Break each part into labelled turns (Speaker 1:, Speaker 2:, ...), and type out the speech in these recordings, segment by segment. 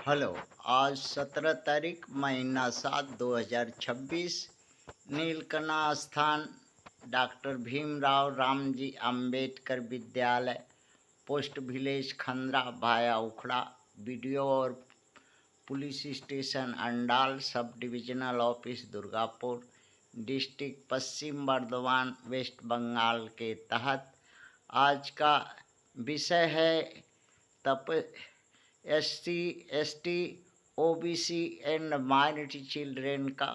Speaker 1: Hello. आज 17 तारीख महीना 7 2026 नीलकंठा स्थान डॉक्टर भीमराव रामजी अंबेडकर विद्यालय पोस्ट विलेज खंद्रा भाया उखड़ा वीडियो और police station Andal sub divisional office Durgapur district Paschim Bardhaman West Bengal के तहत आज का विषय है तप SC, ST, OBC and minority children का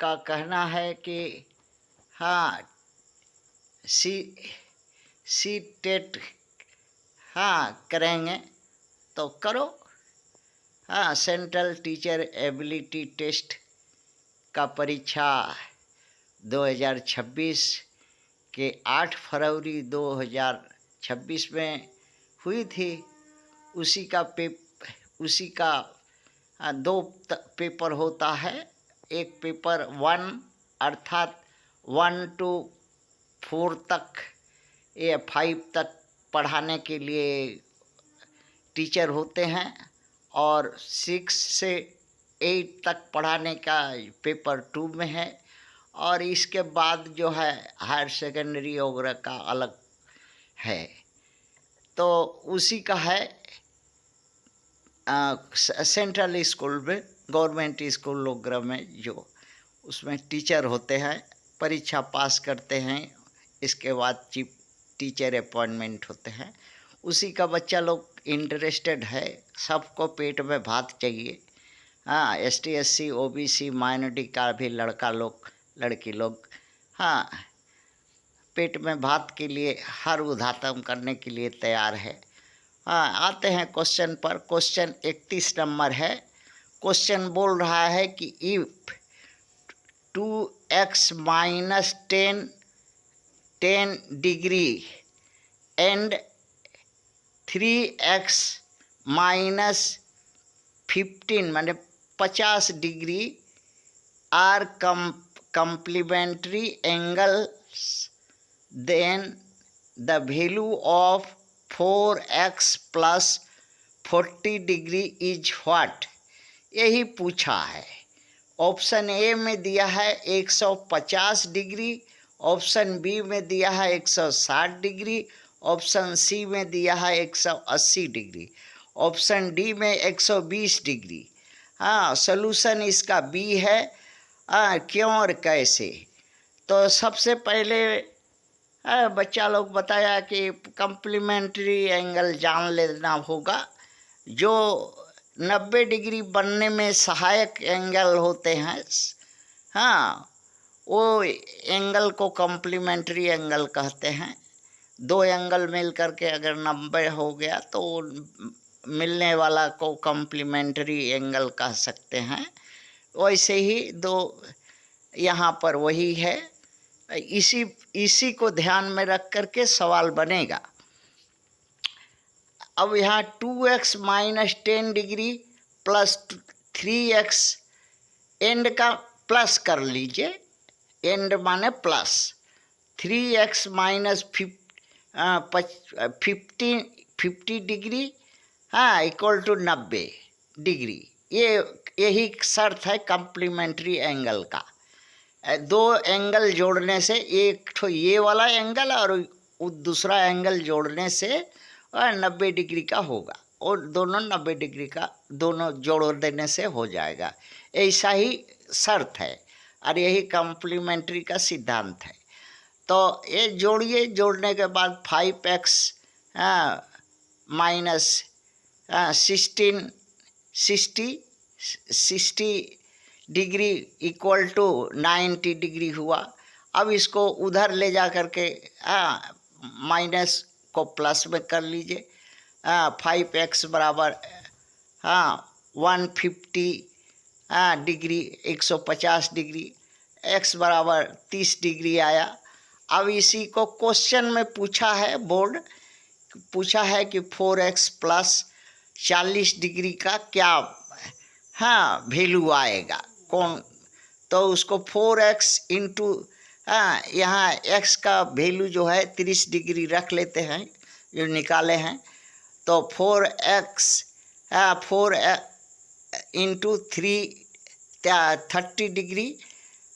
Speaker 1: कहना है कि हाँ सी टेट हाँ करेंगे तो करो। हाँ सेंट्रल टीचर एबिलिटी टेस्ट का परीक्षा 2026 के 8 फरवरी 2026 में हुई थी। उसी का दो पेपर होता है। एक पेपर 1 अर्थात 1 to 4 तक या 5 तक पढ़ाने के लिए टीचर होते हैं और 6 से 8 तक पढ़ाने का पेपर 2 में है और इसके बाद जो है हायर सेकेंडरी वगैरह का अलग है। तो उसी का है सेंट्रल स्कूल में गवर्नमेंट स्कूल वगैरह में जो उसमें टीचर होते हैं परीक्षा पास करते हैं, इसके बाद चीफ टीचर अपॉइंटमेंट होते हैं। उसी का बच्चा लोग इंटरेस्टेड है। सबको पेट में भात चाहिए। हाँ ST, SC, OBC माइनॉरिटी का भी लड़का लोग लड़की लोग हाँ पेट में भात के लिए हर उद्यम करने के लिए तैयार है। हाँ आते हैं क्वेश्चन पर। क्वेश्चन 31 नंबर है। क्वेश्चन बोल रहा है कि if 2x minus 10 degree and 3x minus 15 माने 50 degree are complementary angles, then the value of 4x plus 40 degree is what. यही पूछा है। ऑप्शन ए में दिया है 150 डिग्री, ऑप्शन बी में दिया है 160 डिग्री, ऑप्शन सी में दिया है 180 डिग्री, ऑप्शन डी में 120 डिग्री। हाँ सॉल्यूशन इसका बी है। क्यों और कैसे? तो सबसे पहले बच्चा लोग बताया कि कम्प्लीमेंट्री एंगल जान लेना होगा। जो 90 डिग्री बनने में सहायक एंगल होते हैं हाँ वो एंगल को कम्प्लीमेंट्री एंगल कहते हैं। दो एंगल मिल करके अगर 90 हो गया तो मिलने वाला को कम्प्लीमेंट्री एंगल कह सकते हैं। वैसे ही दो यहाँ पर वही है। इसी को ध्यान में रख करके सवाल बनेगा। अब यहाँ 2x minus 10 degree plus 3x and का प्लस कर लीजिए। एंड माने प्लस 3x माइनस 50 डिग्री हाँ इक्वल टू 90 डिग्री। यही शर्त है कम्प्लीमेंट्री एंगल का। दो एंगल जोड़ने से एक तो ये वाला एंगल और दूसरा एंगल जोड़ने से 90 डिग्री का होगा और दोनों 90 डिग्री का दोनों जोड़ देने से हो जाएगा। ऐसा ही शर्त है और यही कम्प्लीमेंट्री का सिद्धांत है। तो ये जोड़िए। जोड़ने के बाद 5x minus 60 degree equal to 90 degree हुआ। अब इसको उधर ले जा करके माइनस को प्लस में कर लीजिए। 5x बराबर 150 डिग्री 150 डिग्री, x बराबर 30 डिग्री आया। अब इसी को क्वेश्चन में पूछा है, बोर्ड पूछा है कि 4x प्लस 40 डिग्री का क्या वैल्यू आएगा कौन। तो उसको 4x इंटू यहाँ x का वैल्यू जो है 30 डिग्री रख लेते हैं जो निकाले हैं। तो 4x 4 इंटू 30 डिग्री,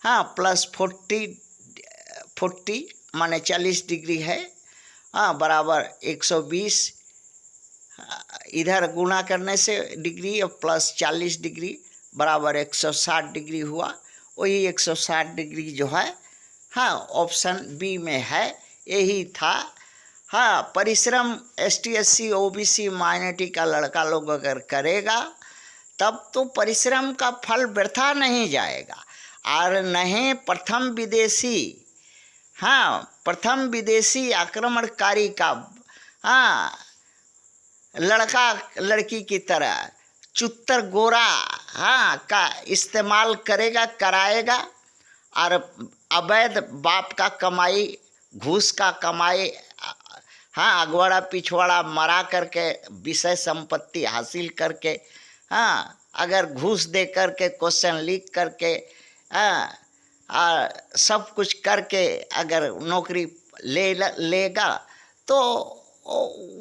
Speaker 1: हाँ, प्लस 40 माने 40 डिग्री है, हाँ, बराबर 120। इधर गुणा करने से डिग्री और प्लस 40 डिग्री बराबर 160 डिग्री हुआ। वही 160 डिग्री जो है, हाँ, ऑप्शन बी में है, यही था। हाँ, परिश्रम ST SC OBC माइनॉरिटी का लड़का लोग अगर करेगा तब तो परिश्रम का फल व्यर्था नहीं जाएगा। और नहीं प्रथम विदेशी आक्रमणकारी का, हाँ, लड़का लड़की की तरह चुत्तर गोरा, हाँ, का इस्तेमाल कराएगा और अवैध बाप का कमाई, घूस का कमाई, हाँ, अगवाड़ा पिछवाड़ा मरा करके विषय संपत्ति हासिल करके, हाँ, अगर घूस दे करके क्वेश्चन लीक करके, हाँ, और सब कुछ करके अगर नौकरी लेगा तो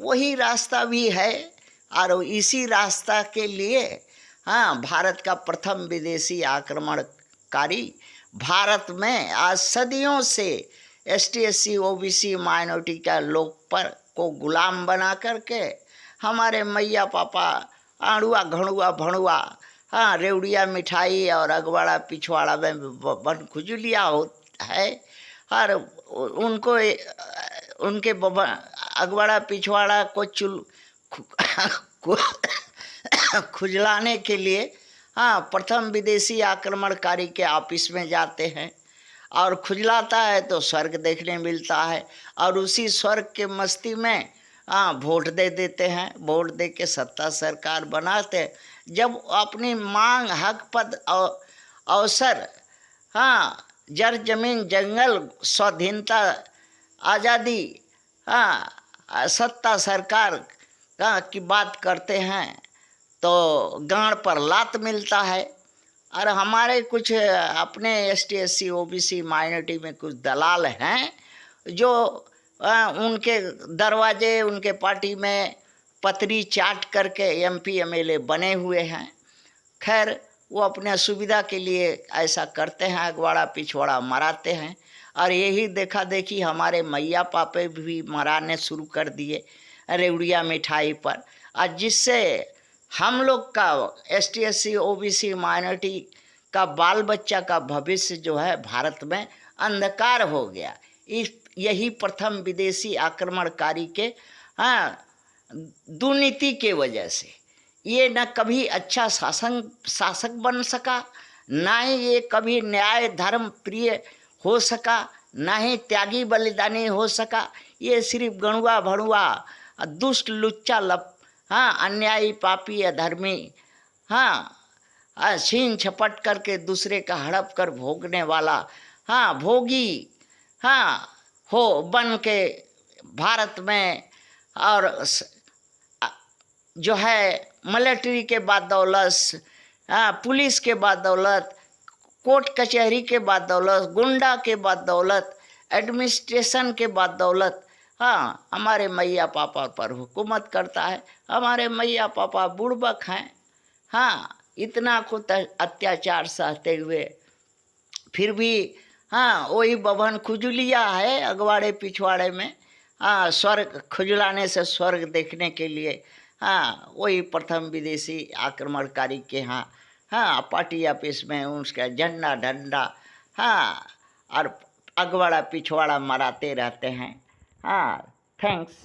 Speaker 1: वही रास्ता भी है। और इसी रास्ता के लिए, हाँ, भारत का प्रथम विदेशी आक्रमणकारी भारत में आज सदियों से ST SC OBC माइनॉरिटी का लोग पर को गुलाम बना करके हमारे मैया पापा आड़ुआ घड़ुआ भणुआ, हाँ, रेवड़िया मिठाई और अगवाड़ा पिछवाड़ा में बन खुजलिया है। और उनको उनके अगवाड़ा पिछवाड़ा को खुजलाने के लिए, हाँ, प्रथम विदेशी आक्रमणकारी के ऑफिस में जाते हैं और खुजलाता है तो स्वर्ग देखने मिलता है। और उसी स्वर्ग के मस्ती में, हाँ, वोट दे देते हैं, वोट दे के सत्ता सरकार बनाते हैं। जब अपनी मांग, हक, पद और अवसर, हाँ, जर जमीन जंगल, स्वाधीनता, आज़ादी, हाँ, सत्ता सरकार की बात करते हैं तो गांड पर लात मिलता है। और हमारे कुछ अपने ST SC OBC माइनॉरिटी में कुछ दलाल हैं जो उनके दरवाजे, उनके पार्टी में पतरी चाट करके MP MLA बने हुए हैं। खैर, वो अपने सुविधा के लिए ऐसा करते हैं, अगवाड़ा पिछवाड़ा मराते हैं। और यही देखा देखी हमारे मैया पापे भी मराने शुरू कर दिए रेवड़िया मिठाई पर, और जिससे हम लोग का ST SC OBC माइनॉरिटी का बाल बच्चा का भविष्य जो है भारत में अंधकार हो गया। यही प्रथम विदेशी आक्रमणकारी के, हाँ, दुर्नीति के वजह से ये न कभी अच्छा शासक बन सका, ना ही ये कभी न्याय धर्म प्रिय हो सका, ना ही त्यागी बलिदानी हो सका। ये सिर्फ गणुआ भणुआ, दुष्ट लुच्चा हाँ, अन्यायी पापी अधर्मी, हाँ, छीन छपट करके दूसरे का हड़प कर भोगने वाला, हाँ, भोगी, हाँ, हो बन के भारत में, और जो है मिलिट्री के बदौलत, हाँ, पुलिस के बदौलत, कोर्ट कचहरी के बदौलत, गुंडा के बदौलत, एडमिनिस्ट्रेशन के बदौलत, हाँ, हमारे मैया पापा पर हुकूमत करता है। हमारे मैया पापा बुड़बक हैं, हाँ, इतना को अत्याचार सहते हुए फिर भी, हाँ, वही बभन खुजलिया है अगवाड़े पिछवाड़े में, हाँ, स्वर्ग खुजलाने से स्वर्ग देखने के लिए, हाँ, वही प्रथम विदेशी आक्रमणकारी के यहाँ, हाँ, पार्टी ऑफिस में उसका झंडा डंडा, हाँ, और अगवाड़ा पिछवाड़ा मराते रहते हैं। हाँ, थैंक्स।